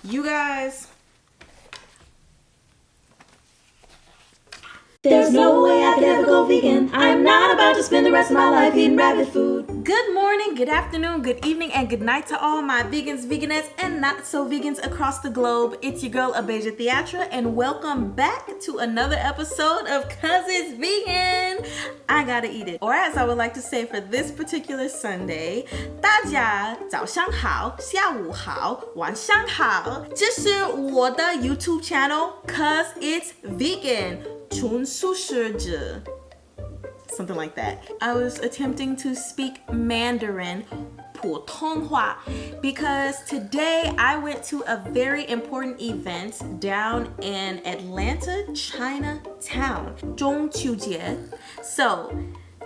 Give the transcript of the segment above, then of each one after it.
You guys, there's no way I could ever go vegan. I'm not about to spend the rest of my life eating rabbit food. good morning, good afternoon, good evening, and good night to all my vegans, veganettes, and not so vegans across the globe. It's your girl Abeje Theatra, and welcome back to another episode of 'Cause It's Vegan. I gotta eat it. Or as I would like to say for this particular Sunday, 大家早上好，下午好，晚上好。这是我的 YouTube channel, 'Cause It's Vegan. 纯素食者 something like that. I was attempting to speak Mandarin, 普通话, because today I went to a very important event down in Atlanta, Chinatown, 中秋节. So,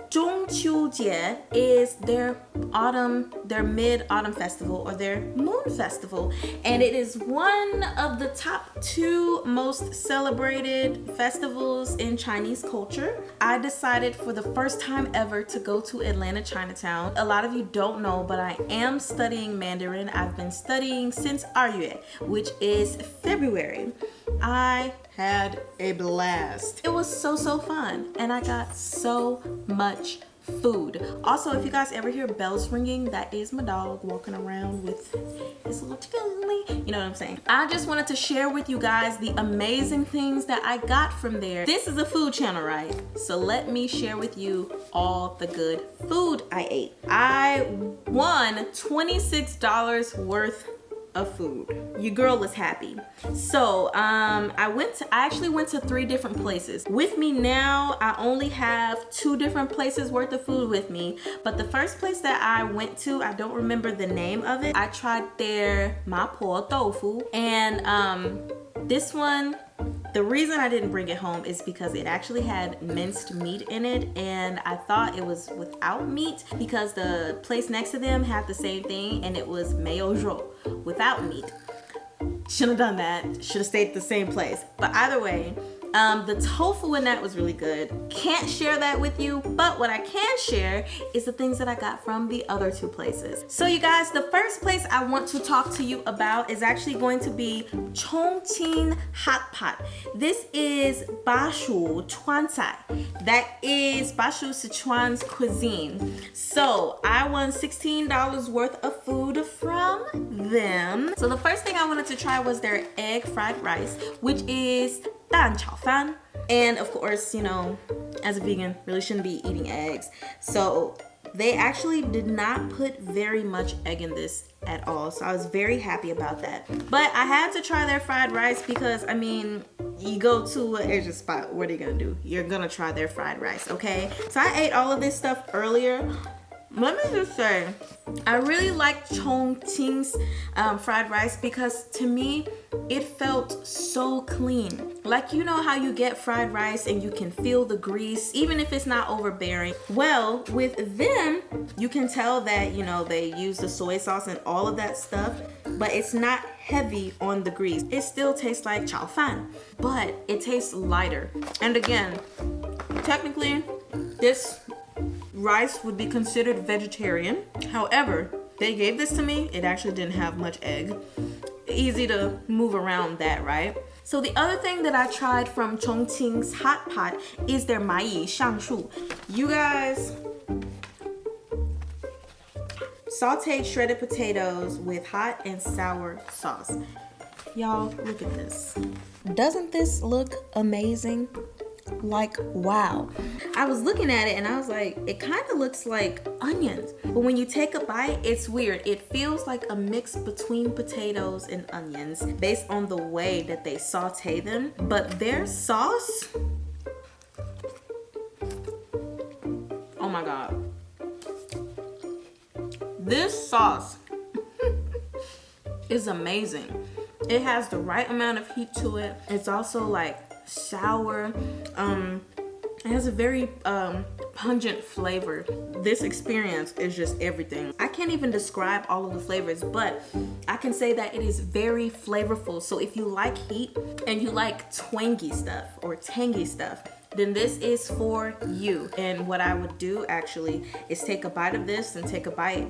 中秋节 is their mid-autumn festival or their moon festival, and it is one of the top 2 most celebrated festivals in Chinese culture. I decided for the first time ever to go to Atlanta, Chinatown. A lot of you don't know, but I am studying Mandarin. I've been studying since 2月, which is February. I had a blast. It was so fun, and I got so much food. Also, if you guys ever hear bells ringing, that is my dog walking around with his little chicken. You know what I'm saying? I just wanted to share with you guys the amazing things that I got from there. This is a food channel, right? So let me share with you all the good food I ate. I won $26 worth of food. Your girl was happy. So I actually went to 3 different places. With me now, I only have 2 different places worth of food with me. But the first place that I went to, I don't remember the name of it. I tried their mapo tofu, and this one, the reason I didn't bring it home is because it actually had minced meat in it, and I thought it was without meat because the place next to them had the same thing, and it was mayo zhou without meat. Shouldn't have done that. Should have stayed at the same place. But either way, the tofu in that was really good. Can't share that with you, but what I can share is the things that I got from the other 2 places. So you guys, the first place I want to talk to you about is actually going to be Chongqing Hot Pot. This is Bashu Chuancai. That is Bashu Sichuan's cuisine. So I won $16 worth of food from them. So the first thing I wanted to try was their egg fried rice, which is 蛋炒饭. And of course, you know, as a vegan, really shouldn't be eating eggs. So they actually did not put very much egg in this at all. So I was very happy about that. But I had to try their fried rice because, I mean, you go to an Asian spot, what are you gonna do? You're gonna try their fried rice, okay? So I ate all of this stuff earlier. Let me just say, I really liked Chongqing's fried rice because to me, it felt so clean. Like, you know how you get fried rice and you can feel the grease, even if it's not overbearing? Well, with them, you can tell that, you know, they use the soy sauce and all of that stuff, but it's not heavy on the grease. It still tastes like chao fan, but it tastes lighter. And again, technically, this rice would be considered vegetarian. However, they gave this to me. It actually didn't have much egg. Easy to move around that, right? So the other thing that I tried from Chongqing's Hot Pot is their mai shangshu. You guys, sauteed shredded potatoes with hot and sour sauce. Y'all, look at this. Doesn't this look amazing? Like, wow. I was looking at it and I was like, it kind of looks like onions. But when you take a bite, it's weird. It feels like a mix between potatoes and onions based on the way that they saute them. But their sauce, oh my God. This sauce is amazing. It has the right amount of heat to it. It's also like sour. It has a very pungent flavor. This experience is just everything. I can't even describe all of the flavors, but I can say that it is very flavorful. So if you like heat and you like twangy stuff or tangy stuff, then this is for you. And what I would do actually is take a bite of this and take a bite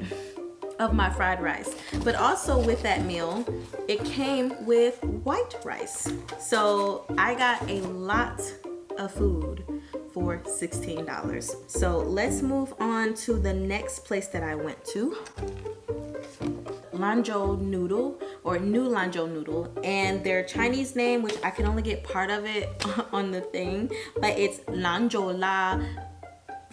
of my fried rice. But also with that meal, it came with white rice. So I got a lot of food for $16. So let's move on to the next place that I went to. Lanzhou noodle, or New Lanzhou noodle, and their Chinese name, which I can only get part of it on the thing, but it's Lanzhou La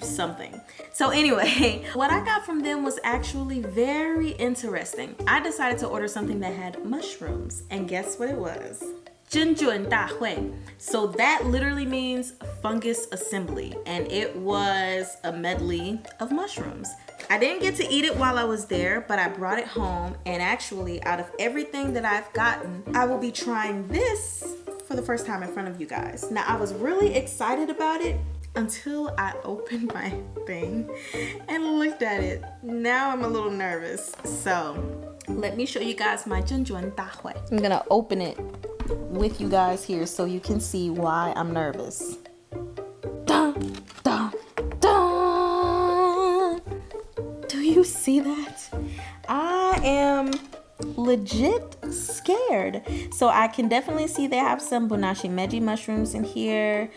something. So anyway, what I got from them was actually very interesting. I decided to order something that had mushrooms, and guess what it was? 真菌大会. So that literally means fungus assembly, and it was a medley of mushrooms. I didn't get to eat it while I was there, but I brought it home, and actually out of everything that I've gotten, I will be trying this for the first time in front of you guys. Now I was really excited about it until I opened my thing and looked at it. Now I'm a little nervous. So let me show you guys my 真菌大会. I'm gonna open it with you guys here so you can see why I'm nervous. Dun, dun, dun. Do you see that? I am legit scared. So I can definitely see they have some bonashi meji mushrooms in here.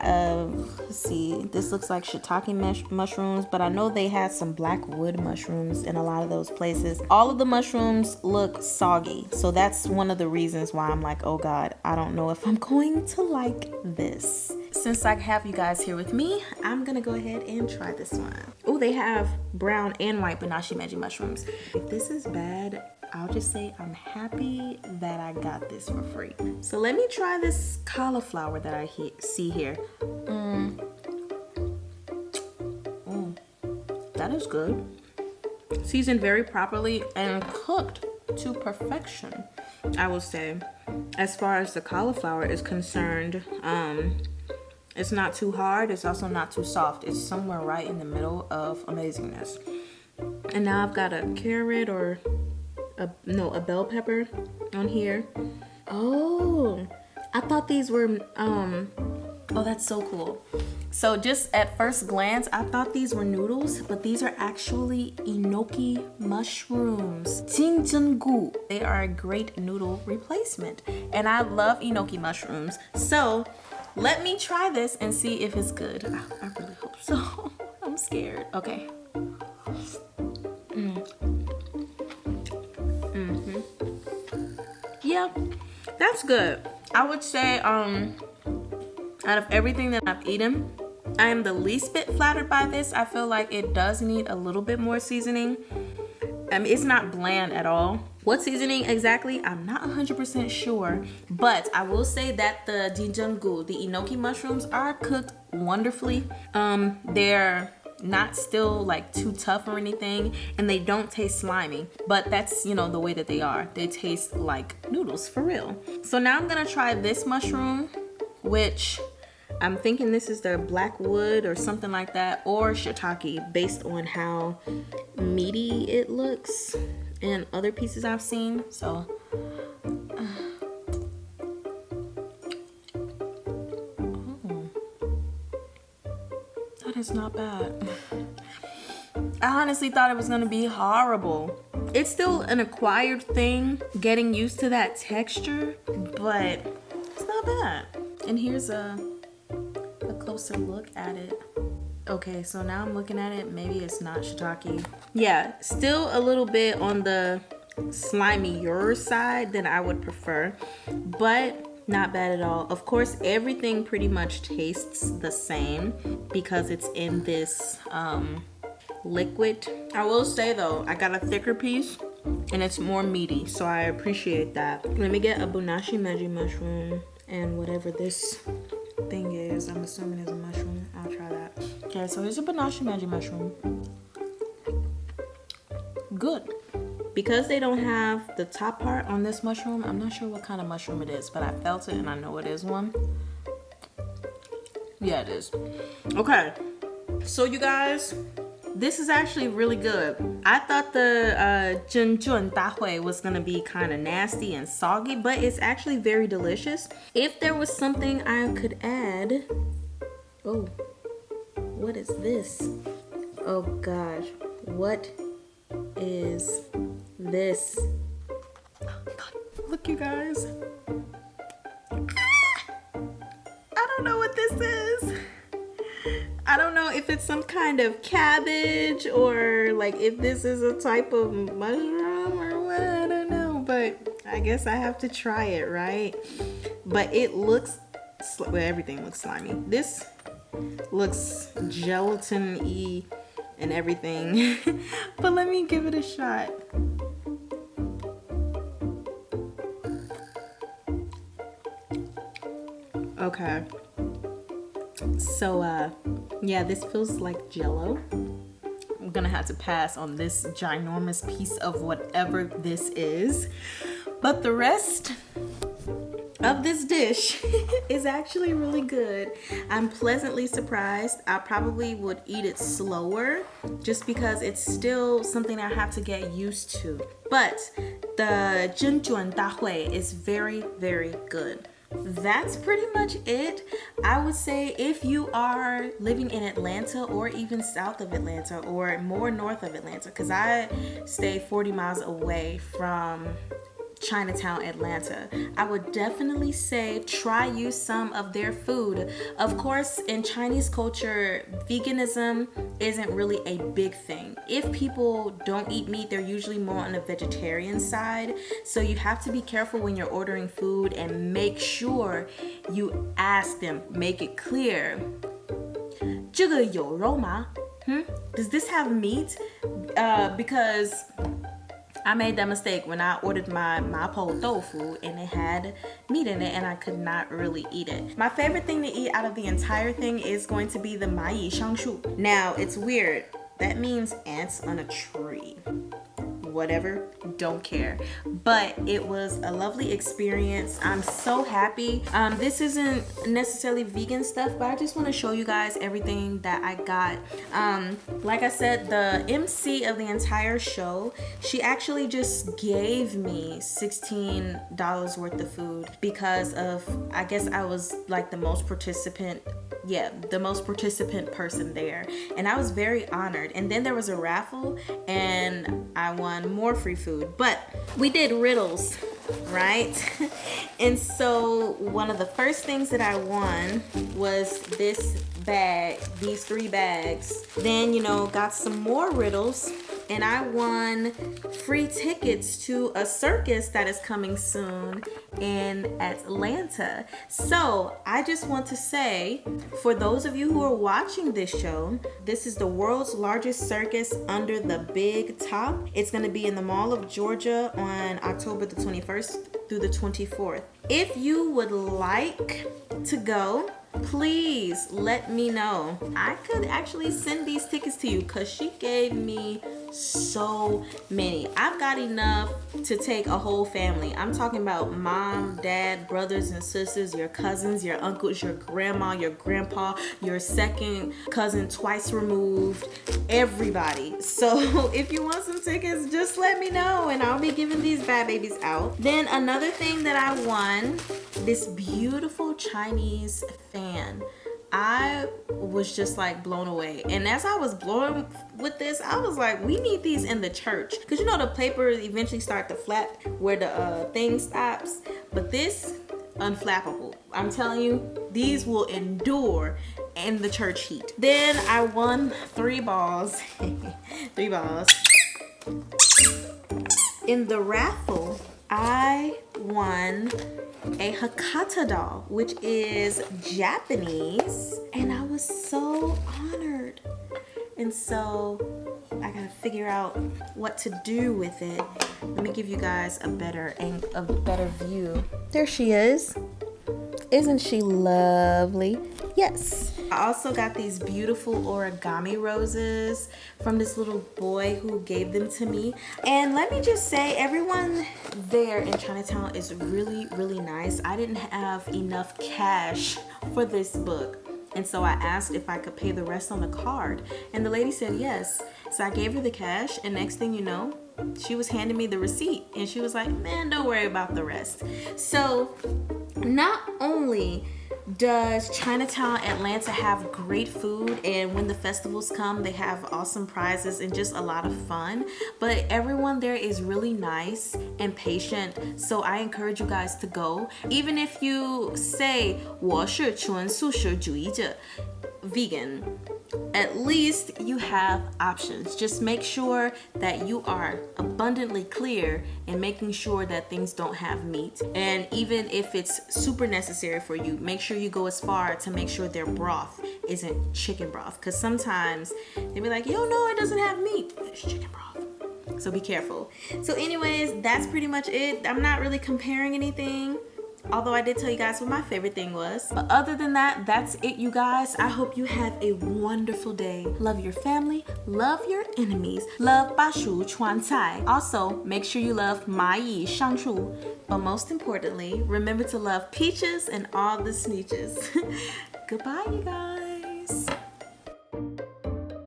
Let's see, this looks like shiitake mushrooms, but I know they had some black wood mushrooms in a lot of those places. All of the mushrooms look soggy, so that's one of the reasons why I'm like, oh god, I don't know if I'm going to like this. Since I have you guys here with me, I'm gonna go ahead and try this one. Oh, they have brown and white bonashi meji mushrooms. If this is bad, I'll just say I'm happy that I got this for free. So let me try this cauliflower that I see here. That is good. Seasoned very properly and cooked to perfection, I will say. As far as the cauliflower is concerned, it's not too hard, it's also not too soft. It's somewhere right in the middle of amazingness. And now I've got a carrot or a bell pepper on here. Oh, I thought these were, oh, that's so cool. So just at first glance, I thought these were noodles, but these are actually enoki mushrooms. Jinjingu. They are a great noodle replacement. And I love enoki mushrooms. So let me try this and see if it's good. I really hope so. I'm scared. Okay. Yeah, that's good. I would say out of everything that I've eaten, I am the least bit flattered by this. I feel like it does need a little bit more seasoning. I mean, it's not bland at all. What seasoning exactly, I'm not 100% sure, but I will say that the jinjanggu, the enoki mushrooms, are cooked wonderfully. They're not still like too tough or anything, and they don't taste slimy, but that's, you know, the way that they are. They taste like noodles for real. So now I'm gonna try this mushroom, which I'm thinking this is their black wood or something like that, or shiitake, based on how meaty it looks in other pieces I've seen. So that is not bad. I honestly thought it was gonna be horrible. It's still an acquired thing, getting used to that texture, but it's not bad. And here's a closer look at it. Okay, so now I'm looking at it, maybe it's not shiitake. Yeah, still a little bit on the slimier side than I would prefer, but not bad at all. Of course, everything pretty much tastes the same because it's in this liquid. I will say though, I got a thicker piece and it's more meaty, so I appreciate that. Let me get a bonashi meji mushroom and whatever this thing is. I'm assuming it's a mushroom. I'll try that. Okay, so here's a bonashi meji mushroom. Good. Because they don't have the top part on this mushroom, I'm not sure what kind of mushroom it is, but I felt it and I know it is one. Yeah, it is. Okay, so you guys, this is actually really good. I thought the Jinjun Dahui was gonna be kind of nasty and soggy, but it's actually very delicious. If there was something I could add, oh, what is this? Oh gosh, what is this. Oh God, look, you guys. I don't know what this is. I don't know if it's some kind of cabbage or like if this is a type of mushroom or what. I don't know, but I guess I have to try it, right? But it looks, well, everything looks slimy. This looks gelatin-y and everything. But let me give it a shot. Okay. So, yeah, this feels like Jell-O. I'm gonna have to pass on this ginormous piece of whatever this is. But the rest of this dish is actually really good. I'm pleasantly surprised. I probably would eat it slower just because it's still something I have to get used to. But the Zhenjuan Dahui is very, very good. That's pretty much it. I would say if you are living in Atlanta or even south of Atlanta or more north of Atlanta, because I stay 40 miles away from Chinatown, Atlanta, I would definitely say try use some of their food. Of course, in Chinese culture, veganism isn't really a big thing. If people don't eat meat, they're usually more on the vegetarian side. So you have to be careful when you're ordering food and make sure you ask them, make it clear. 这个有肉吗? Does this have meat? Because I made that mistake when I ordered my mapo tofu and it had meat in it and I could not really eat it. My favorite thing to eat out of the entire thing is going to be the mai shangshu. Now, it's weird. That means ants on a tree. Whatever, don't care. But it was a lovely experience. I'm so happy. This isn't necessarily vegan stuff, but I just want to show you guys everything that I got. Like I said, the MC of the entire show, she actually just gave me $16 worth of food because of, I guess I was like the most participant person there, and I was very honored. And then there was a raffle and I won more free food, but we did riddles, right? And so one of the first things that I won was this bag, these 3 bags. Then, you know, got some more riddles and I won free tickets to a circus that is coming soon in Atlanta. So I just want to say, for those of you who are watching this show, this is the world's largest circus under the big top. It's going to be in the Mall of Georgia on October the 21st through the 24th. If you would like to go, please let me know. I could actually send these tickets to you because she gave me so many. I've got enough to take a whole family. I'm talking about mom, dad, brothers and sisters, your cousins, your uncles, your grandma, your grandpa, your second cousin twice removed, everybody. So if you want some tickets, just let me know and I'll be giving these bad babies out. Then another thing that I won, this beautiful Chinese fan. I was just like blown away. And as I was blown with this, I was like, we need these in the church. Because you know the paper eventually start to flap where the thing stops. But this, unflappable. I'm telling you, these will endure in the church heat. Then I won 3 balls. 3 balls. In the raffle, I won a Hakata doll, which is Japanese, and I was so honored. And so I gotta figure out what to do with it. Let me give you guys a better view. There she is. Isn't she lovely? Yes. I also got these beautiful origami roses from this little boy who gave them to me. And let me just say, everyone there in Chinatown is really, really nice. I didn't have enough cash for this book. And so I asked if I could pay the rest on a card. And the lady said yes. So I gave her the cash, and next thing you know, she was handing me the receipt. And she was like, man, don't worry about the rest. So Not only does Chinatown Atlanta have great food, and when the festivals come they have awesome prizes and just a lot of fun, but everyone there is really nice and patient, so I encourage you guys to go. Even if you say 我是纯素食主义者 vegan, at least you have options. Just make sure that you are abundantly clear in making sure that things don't have meat. And even if it's super necessary for you, make sure you go as far to make sure their broth isn't chicken broth. Because sometimes they'll be like, yo, no, it doesn't have meat. It's chicken broth. So be careful. So anyways, that's pretty much it. I'm not really comparing anything, although I did tell you guys what my favorite thing was. But other than that, that's it, you guys. I hope you have a wonderful day. Love your family, love your enemies, love 把薯传菜. Also, make sure you love 蚂蚁上树. But most importantly, remember to love peaches and all the sneeches. Goodbye, you guys.